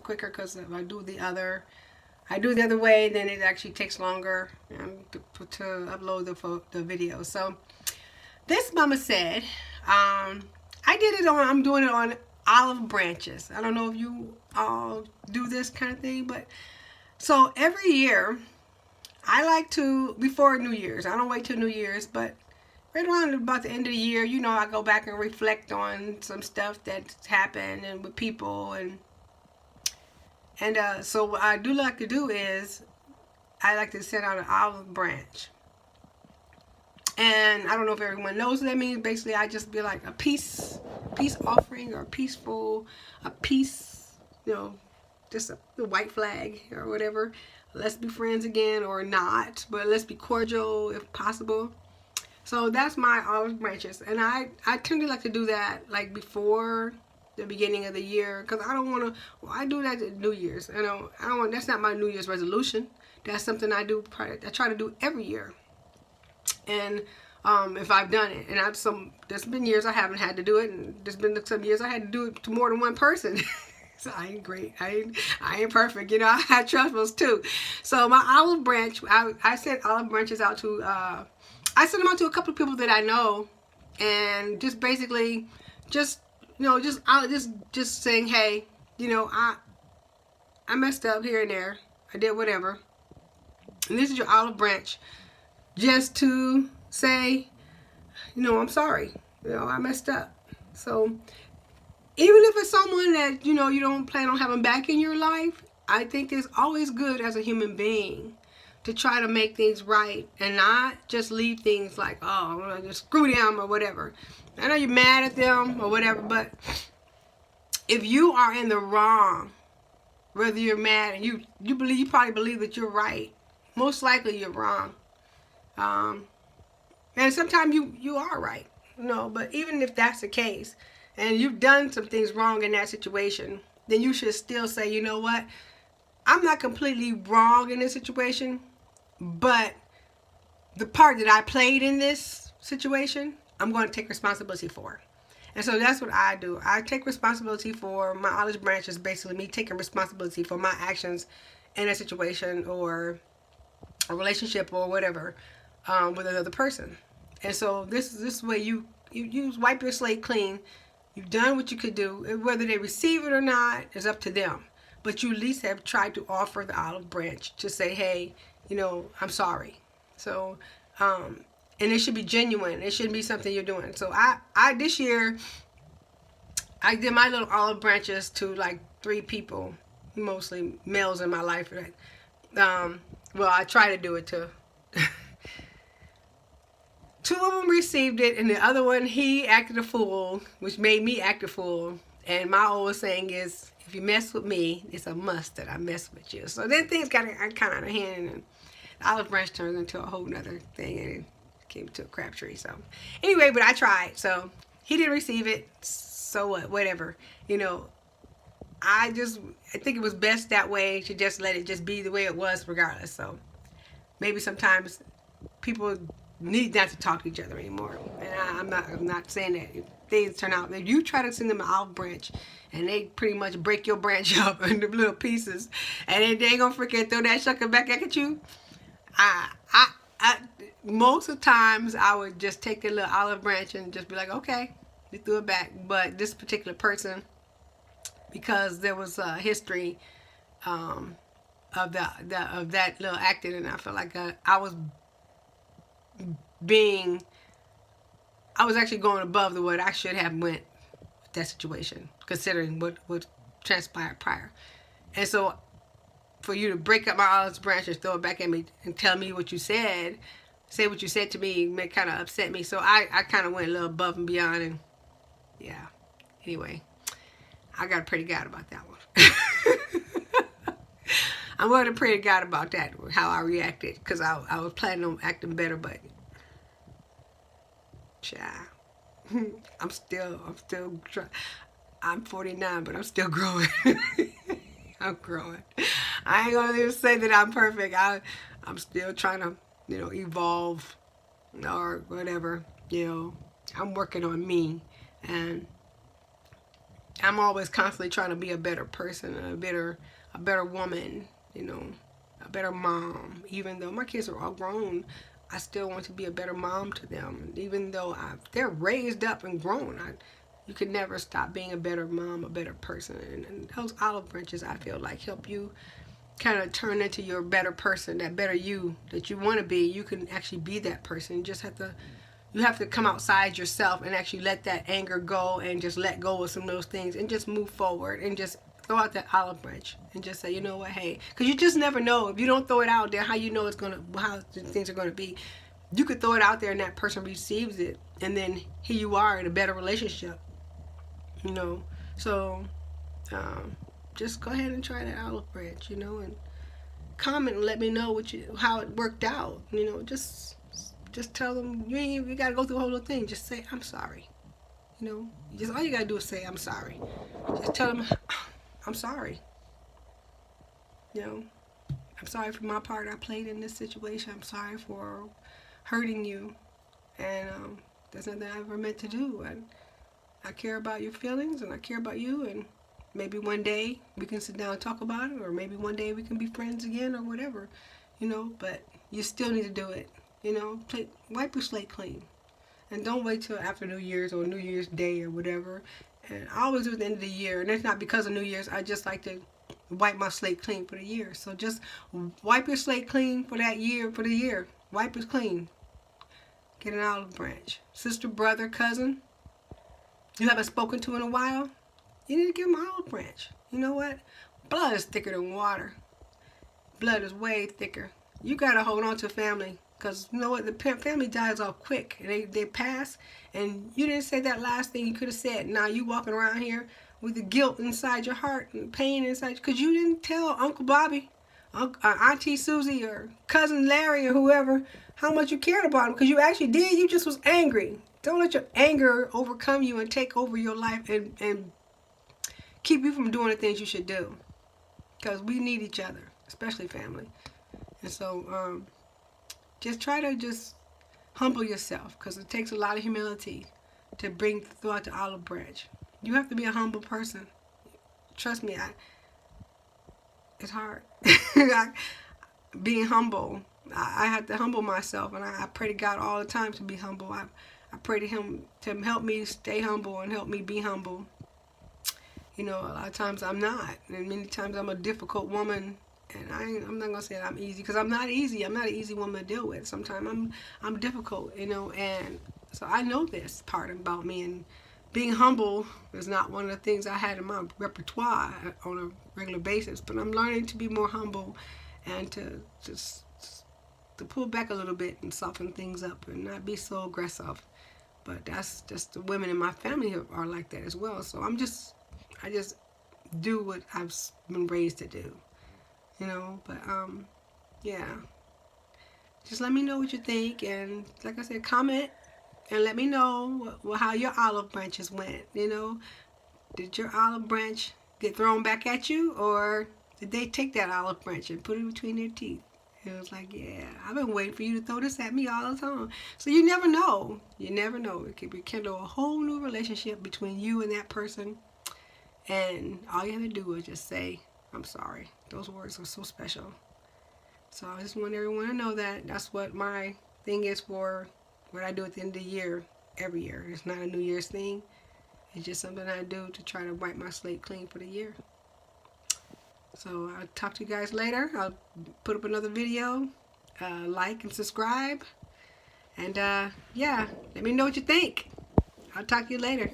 quicker, because if I do the other way, then it actually takes longer to upload the video. So this mama said, I did it on, I'm doing it on olive branches. I don't know if you all do this kind of thing, but so every year I like to, before New Year's, I don't wait till New Year's, but right around about the end of the year, you know, I go back and reflect on some stuff that's happened and with people, and so what I do like to do is I like to set out an olive branch. And I don't know if everyone knows what that means. Basically, I just be like a peace offering, or a peace, you know, just a white flag or whatever. Let's be friends again, or not, but let's be cordial if possible. So that's my olive branches, and I tend to like to do that like before the beginning of the year, because I don't want to. Well, I do that at New Year's. I don't want. That's not my New Year's resolution. That's something I do. I try to do every year. And if I've done it, and there's been years I haven't had to do it, and there's been some years I had to do it to more than one person. So I ain't great. I ain't perfect. You know, I had troubles too. So my olive branch, I sent olive branches out to, I sent them out to a couple of people that I know, and just basically, just, you know, just saying, hey, you know, I messed up here and there. I did whatever. And this is your olive branch, just to say, you know, I'm sorry. You know, I messed up. So even if it's someone that, you know, you don't plan on having back in your life, I think it's always good as a human being to try to make things right, and not just leave things like, oh, just screw them or whatever. I know you're mad at them or whatever, but if you are in the wrong, whether you're mad and you probably believe that you're right, most likely you're wrong. And sometimes you are right, you know, but even if that's the case, and you've done some things wrong in that situation, then you should still say, you know what, I'm not completely wrong in this situation, but the part that I played in this situation, I'm going to take responsibility for. And so that's what I do. I take responsibility for my olive branch. Is basically me taking responsibility for my actions in a situation or a relationship or whatever, with another person. And so this way you wipe your slate clean. You've done what you could do. Whether they receive it or not is up to them. But you at least have tried to offer the olive branch to say, hey, you know, I'm sorry. So, and it should be genuine. It shouldn't be something you're doing. So I this year, I did my little olive branches to like 3 people, mostly males in my life. Well, I try to do it to. 2 of them received it, and the other one, he acted a fool, which made me act a fool. And my old saying is, if you mess with me, it's a must that I mess with you. So then things got kind of out of hand, and the olive branch turned into a whole nother thing, and it came to a crap tree. So anyway, but I tried. So he didn't receive it. So what? Whatever. You know, I think it was best that way, to just let it just be the way it was regardless. So maybe sometimes people need not to talk to each other anymore. And I'm not saying that. If things turn out, if you try to send them an olive branch and they pretty much break your branch up into little pieces, and then they ain't gonna freaking throw that sucker back at you, I most of the times I would just take the little olive branch and just be like, okay, you threw it back. But this particular person, because there was a history of that little acting, and I felt like I was actually going above the what I should have went with that situation, considering what transpired prior. And so for you to break up my olive branch and throw it back at me and tell me what you said, say what you said to me, kind of upset me. So I kind of went a little above and beyond, and yeah. Anyway, I got to pray to God about that one. I'm going to pray to God about that, how I reacted, because I was planning on acting better, but child, I'm still trying. I'm 49, but I'm still growing. I'm growing. I ain't gonna even say that I'm perfect. I'm still trying to, you know, evolve or whatever. You know, I'm working on me, and I'm always constantly trying to be a better person, a better woman, you know, a better mom. Even though my kids are all grown, I still want to be a better mom to them. Even though they're raised up and grown, you could never stop being a better mom, a better person. And those olive branches, I feel like, help you kind of turn into your better person, that better you that you want to be. You can actually be that person. You have to come outside yourself and actually let that anger go and just let go of some of those things and just move forward and just throw out that olive branch and just say, you know what, hey, because you just never know. If you don't throw it out there, how you know how things are gonna be. You could throw it out there and that person receives it, and then here you are in a better relationship, you know. So just go ahead and try that olive branch, you know, and comment and let me know how it worked out, you know. Just tell them you gotta go through the whole thing. Just say I'm sorry. You know, just all you gotta do is say I'm sorry. Just tell them I'm sorry. You know, I'm sorry for my part I played in this situation. I'm sorry for hurting you, and that's nothing I ever meant to do. I care about your feelings and I care about you, and maybe one day we can sit down and talk about it, or maybe one day we can be friends again or whatever. You know, but you still need to do it. You know, wipe your slate clean. And don't wait till after New Year's or New Year's Day or whatever. And I always do it at the end of the year. And it's not because of New Year's. I just like to wipe my slate clean for the year. So just wipe your slate clean for that year, for the year. Wipe it clean. Get an olive branch. Sister, brother, cousin you haven't spoken to in a while, you need to give them an olive branch. You know what? Blood is thicker than water. Blood is way thicker. You got to hold on to family. Because you know what, the family dies off quick, and they pass, and you didn't say that last thing you could have said. Now you walking around here with the guilt inside your heart and pain inside, because you didn't tell Uncle Bobby, Auntie Susie, or Cousin Larry, or whoever, how much you cared about him, because you actually did. You just was angry. Don't let your anger overcome you and take over your life and keep you from doing the things you should do, because we need each other, especially family. And so just try to just humble yourself, because it takes a lot of humility to throw out the olive branch. You have to be a humble person. Trust me, it's hard. Being humble, I have to humble myself, and I pray to God all the time to be humble. I pray to Him to help me stay humble and help me be humble. You know, a lot of times I'm not, and many times I'm a difficult woman. And I'm not gonna say that I'm easy, because I'm not easy. I'm not an easy woman to deal with. Sometimes I'm difficult, you know, and so I know this part about me. And being humble is not one of the things I had in my repertoire on a regular basis. But I'm learning to be more humble and to just to pull back a little bit and soften things up and not be so aggressive. But that's just the women in my family are like that as well. So I just do what I've been raised to do. You know, but yeah, just let me know what you think, and like I said, comment and let me know how your olive branches went. You know, did your olive branch get thrown back at you, or did they take that olive branch and put it between their teeth? It was like, yeah, I've been waiting for you to throw this at me all the time. So you never know. You never know. It could rekindle a whole new relationship between you and that person, and all you have to do is just say, I'm sorry. Those words are so special. So I just want everyone to know that that's what my thing is for what I do at the end of the year, every year. It's not a New Year's thing. It's just something I do to try to wipe my slate clean for the year. So I'll talk to you guys later. I'll put up another video. Like and subscribe. And yeah, let me know what you think. I'll talk to you later.